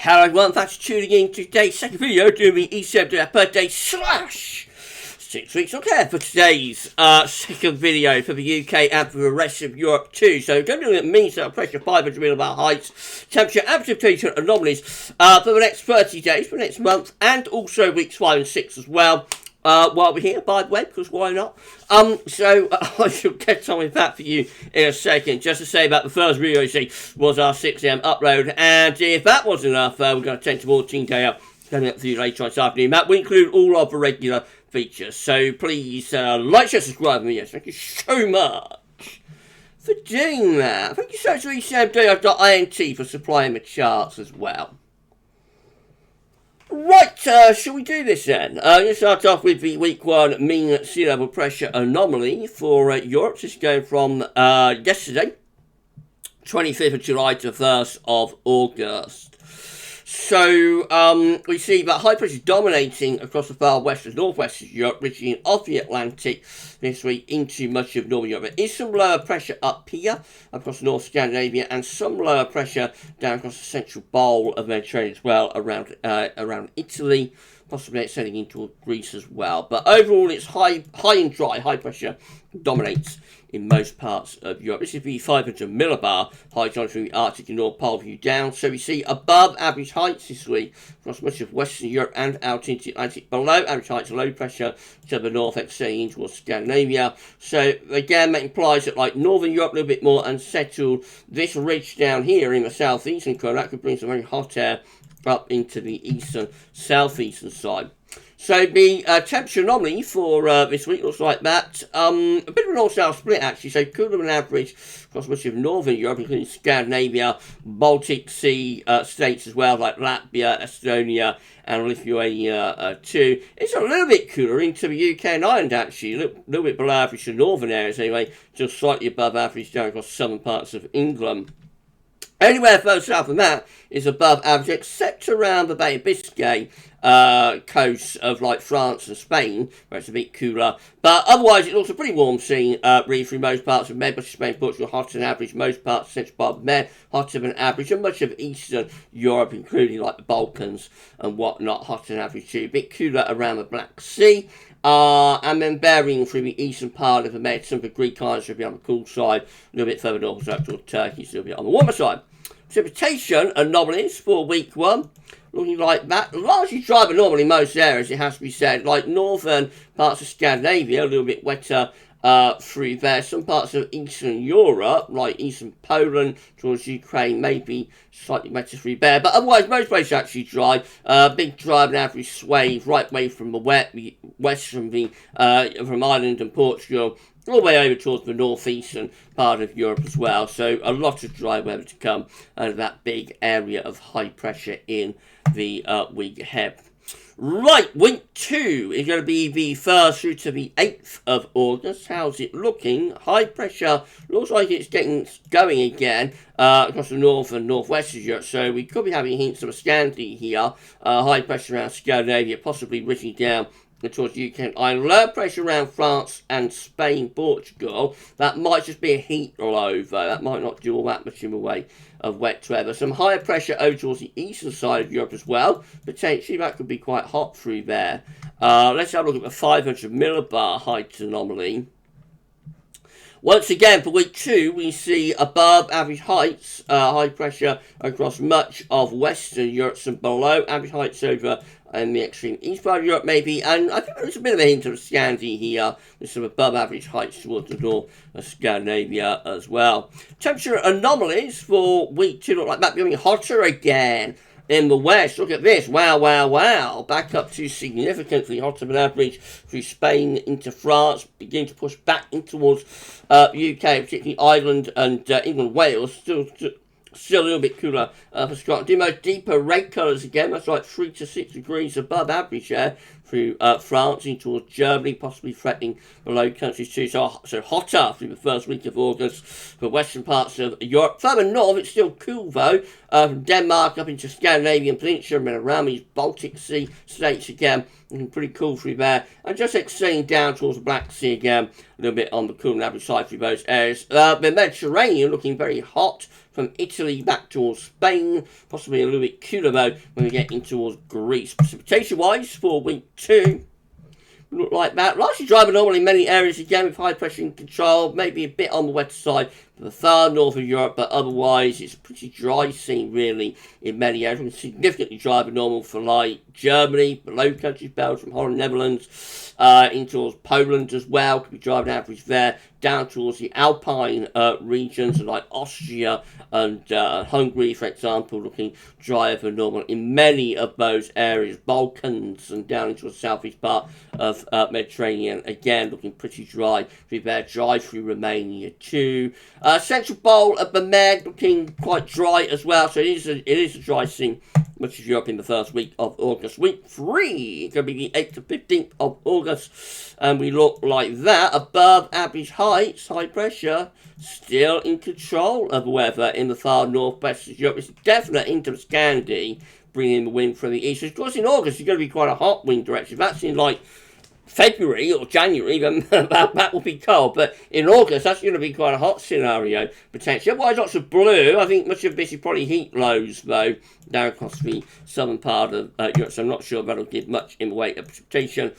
Hello everyone, thanks for tuning in to today's second video doing the E7 per day / 6 weeks on care for today's second video for the UK and for the rest of Europe too. So don't look at mean so pressure 500 millibar heights, temperature and precipitation anomalies for the next 30 days, for the next month, and also weeks 5 and 6 as well. While we're here, by the way, because why not? So I shall get on with that for you in a second. Just to say about the first video you see was our 6 AM upload, and if that wasn't enough, we're going to tend to more team day up coming up for you later on this afternoon. That will include all of the regular features. So please like, share, subscribe, and yes, thank you so much for doing that. Thank you so much to e7.int for supplying the charts as well. Right, shall we do this then? Let's start off with the week 1 mean sea level pressure anomaly for Europe. This is going from yesterday, 25th of July to 1st of August. So we see that high pressure dominating across the far west and northwest of Europe, reaching off the Atlantic this week into much of northern Europe. There is some lower pressure up here across North Scandinavia, and some lower pressure down across the central bowl of Mediterranean as well, around Italy, possibly extending into Greece as well. But overall, it's high and dry. High pressure dominates in most parts of Europe. This is the 500 millibar height from the Arctic and North Pole view down. So we see above average heights this week across much of Western Europe and out into the Atlantic. Below average heights, low pressure to the north, extending towards Scandinavia. So again, that implies that like Northern Europe a little bit more unsettled. This ridge down here in the southeastern corner, that could bring some very hot air up into the eastern, southeastern side. So the temperature anomaly for this week looks like that. A bit of a north-south split actually, so cooler than average across much of northern Europe, including Scandinavia, Baltic Sea states as well, like Latvia, Estonia, and Lithuania too. It's a little bit cooler into the UK and Ireland actually, a little bit below average for northern areas anyway, just slightly above average down across southern parts of England. Anywhere further south than that is above average, except around the Bay of Biscay coast of like France and Spain, where it's a bit cooler. But otherwise, it's also pretty warm seeing really through most parts of Med, Spain, Portugal, hotter than average. Most parts of central part of Med, hotter than average, and much of Eastern Europe, including like the Balkans and whatnot, hotter than average too. A bit cooler around the Black Sea. And then varying through the eastern part of the Med, some of the Greek islands will be on the cool side, a little bit further north up toward Turkey, so it'll be on the warmer side. Precipitation anomalies for week 1, looking like that. Largely dry, but normally most areas, it has to be said, like northern parts of Scandinavia, a little bit wetter through there. Some parts of Eastern Europe, like Eastern Poland towards Ukraine, maybe slightly wetter through there. But otherwise, most places are actually dry. Big dry and average swathe right way from the west from Ireland and Portugal, all the way over towards the northeastern part of Europe as well. So a lot of dry weather to come out of that big area of high pressure in the week ahead. Right, week 2 is going to be the 1st through to the 8th of August. How's it looking? High pressure looks like it's getting going again across the north and northwest of Europe. So we could be having hints of a Scandi here. High pressure around Scandinavia, possibly reaching down towards UK and Ireland. Low pressure around France and Spain, Portugal. That might just be a heat rollover. That might not do all that much in the way of wet weather. Some higher pressure over towards the eastern side of Europe as well. Potentially that could be quite hot through there. Let's have a look at the 500 millibar height anomaly. Once again, for week 2, we see above average heights, high pressure across much of Western Europe, some below average heights over in the extreme east part of Europe maybe, and I think there's a bit of a hint of Scandi here, with some above average heights towards the north of Scandinavia as well. Temperature anomalies for week 2 look like that, becoming hotter again in the west. Look at this, wow, wow, wow, back up to significantly hotter than average through Spain into France, beginning to push back in towards UK, particularly Ireland and England, Wales, still a little bit cooler for Scotland. Do most deeper red colours again, that's like 3 to 6 degrees above average there through France into towards Germany, possibly threatening the Low Countries too. So hotter through the first week of August for western parts of Europe. Further north, it's still cool though, from Denmark up into Scandinavian Peninsula and around these Baltic Sea states again. Looking pretty cool through there. And just extending down towards the Black Sea again, a little bit on the cool and average side through those areas. The Mediterranean looking very hot from Italy back towards Spain, possibly a little bit cooler though when we get in towards Greece. Precipitation wise for week 2, look like that. Largely dry but normal in many areas again with high pressure in control, maybe a bit on the wetter side for the far north of Europe, but otherwise it's a pretty dry scene really in many areas. Significantly dry but normal for like Germany, the Low Countries, Belgium, Holland, Netherlands, in towards Poland as well. Could be dry on average there. Down towards the Alpine regions like Austria and Hungary, for example, looking drier than normal in many of those areas. Balkans and down into the southeast part of Mediterranean, again looking pretty dry. Dry through Romania too. Central bowl of the Med looking quite dry as well, so it is a dry scene much of Europe in the first week of August. Week 3, going to be the 8th to 15th of August, and we look like that. Above average heights, high pressure, still in control of the weather in the far northwest of Europe. It's definite into the Scandi, bringing the wind from the east. Of course, in August, it's going to be quite a hot wind direction. That's in like February or January, then that will be cold. But in August, that's going to be quite a hot scenario, potentially. Otherwise, lots of blue. I think much of this is probably heat lows, though, down across the southern part of Europe. So I'm not sure that'll give much in the way of precipitation.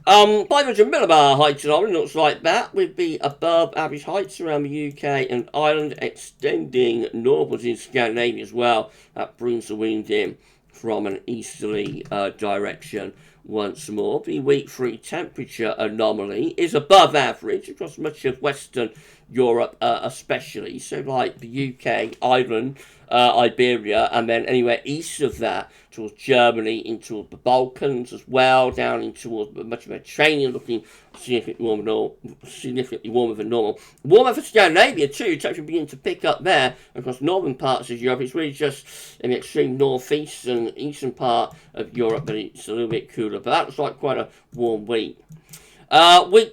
500 millibar heights anomaly looks like that, with the above average heights around the UK and Ireland, extending northwards in Scandinavia as well. That brings the wind in from an easterly direction. Once more, the week 3 temperature anomaly is above average across much of Western Europe, especially. So, like the UK, Ireland, Iberia, and then anywhere east of that towards Germany, into the Balkans as well, down into much of Mediterranean, looking significantly warmer than normal. Warmer for Scandinavia too. Temperature beginning to pick up there across northern parts of Europe. It's really just in the extreme northeast and eastern part of Europe that it's a little bit cooler. But that looks like quite a warm week. Week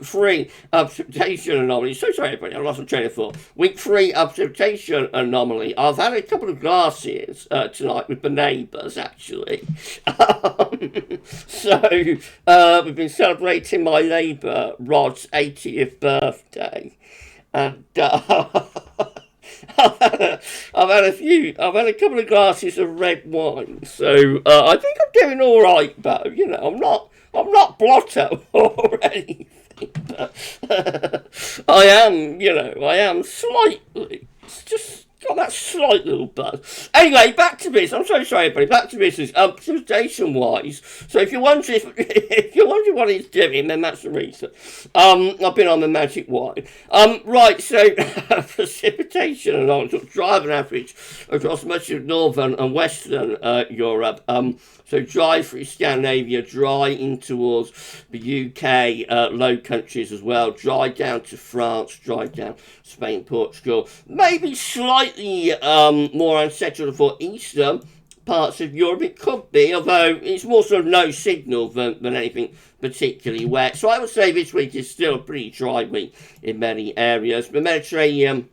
3 precipitation anomaly. So sorry, everybody, I lost my train of thought. Week 3 precipitation anomaly. I've had a couple of glasses tonight with the neighbours, actually. So we've been celebrating my neighbour Rod's 80th birthday, and I've had a couple of glasses of red wine, so I think I'm doing all right, though. You know, I'm not blotto or anything, but I am slightly. It's just got that slight little buzz. Anyway, back to this. I'm so sorry, everybody. Back to this. Precipitation wise. So if you're wondering what it's doing, then that's the reason. I've been on the magic wine. Right. So precipitation along sort of dry on average across much of northern and western Europe. So dry through Scandinavia, dry in towards the UK, Low Countries as well, dry down to France, dry down Spain, Portugal. Maybe slightly more unsettled for eastern parts of Europe. It could be, although it's more sort of no signal than anything particularly wet. So I would say this week is still a pretty dry week in many areas. The Mediterranean,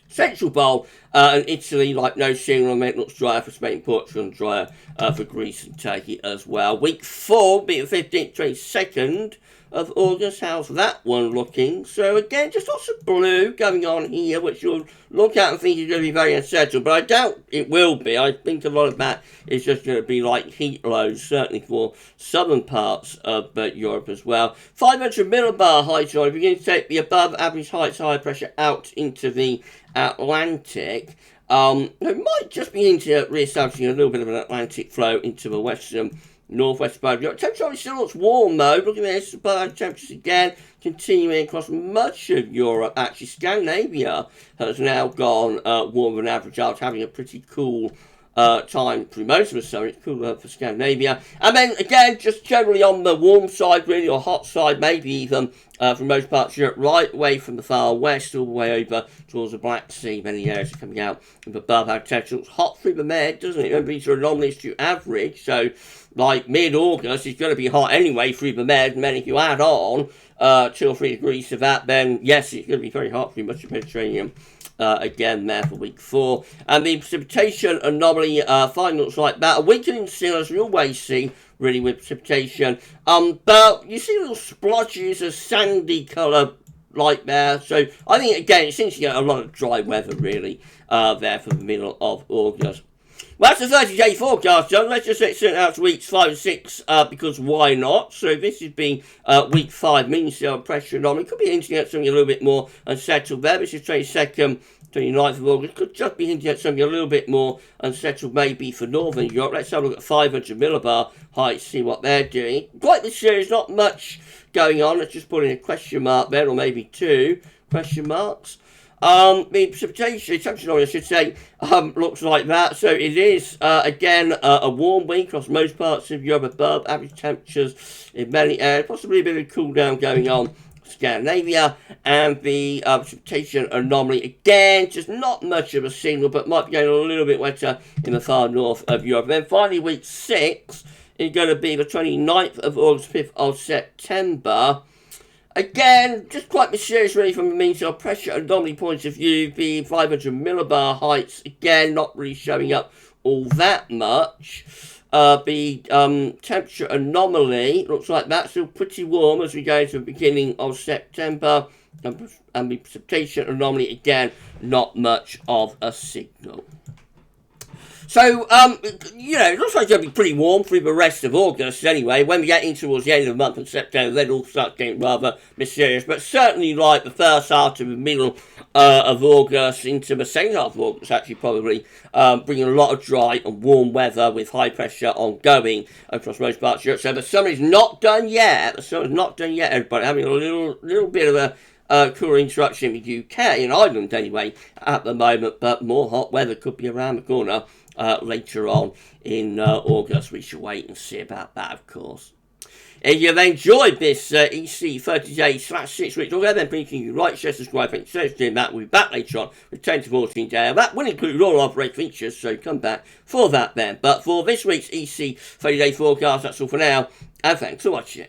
Central Bowl and Italy, like no signal, it looks drier for Spain, Portugal, and drier for Greece and Turkey as well. Week 4, be it 15th, 22nd of August. How's that one looking? So again, just lots of blue going on here, which you'll look at and think is going to be very unsettled, but I doubt it will be. I think a lot of that is just going to be like heat lows, certainly for southern parts of Europe as well. 500 millibar height on, beginning to take the above average heights, high pressure out into the Atlantic. It might just be into re-establishing a little bit of an Atlantic flow into the western northwest part of Europe. Temperature still looks warm though. Looking at this, above temperatures again, continuing across much of Europe. Actually, Scandinavia has now gone warmer than average after having a pretty cool time through most of the summer. It's cooler for Scandinavia. And then again, just generally on the warm side, really, or hot side, maybe even from most parts of Europe, right away from the far west, all the way over towards the Black Sea. Many areas are coming out with above average temperature. It's hot through the Med, doesn't it? Remember, these are anomalies to average, so like mid-August, it's going to be hot anyway through the Med, and then if you add on 2 or 3 degrees to that, then yes, it's going to be very hot through much of the Mediterranean. Again there for week 4. And the precipitation anomaly finally looks like that. A weakening still, as we always see, really, with precipitation. But you see little splotches of sandy colour like there. So I think, again, it seems to get a lot of dry weather, really, there for the middle of August. Well, that's the 30-day forecast, John. Let's just extend out to weeks 5 and 6, because why not? So this has been week 5, mean cell pressure anomaly. Could be hinting at something a little bit more unsettled there. This is 22nd, 29th of August. Could just be hinting at something a little bit more unsettled, maybe for Northern Europe. Let's have a look at 500 millibar heights, see what they're doing. Quite the series, not much going on. Let's just put in a question mark there, or maybe 2 question marks. The precipitation, temperature anomaly, I should say, looks like that. So it is, again, a warm week across most parts of Europe, above average temperatures in many areas. Possibly a bit of cool down going on Scandinavia. And the precipitation anomaly, again, just not much of a signal, but might be going a little bit wetter in the far north of Europe. And then finally, week 6 is going to be the 29th of August, 5th of September. Again, just quite mysterious really from the mean cell pressure anomaly point of view. The 500 millibar heights, again, not really showing up all that much. The temperature anomaly looks like that's still pretty warm as we go into the beginning of September. And the precipitation anomaly, again, not much of a signal. So, it looks like it's going to be pretty warm through the rest of August anyway. When we get in towards the end of the month of September, then it all starts getting rather mysterious. But certainly, like the first half to the middle of August into the second half of August, actually probably bringing a lot of dry and warm weather with high pressure ongoing across most parts of Europe. So the summer is not done yet. The summer is not done yet, everybody. Having a little bit of a cooler interruption in the UK, in Ireland anyway, at the moment. But more hot weather could be around the corner later on in August. We shall wait and see about that, of course. If you've enjoyed this EC 30-day/6 week talk, then please can you like, share, subscribe, thank you so much for doing that. We'll be back later on with 10 to 14 days. That will include all our break features, so come back for that then. But for this week's EC 30-day forecast, that's all for now, and thanks for watching.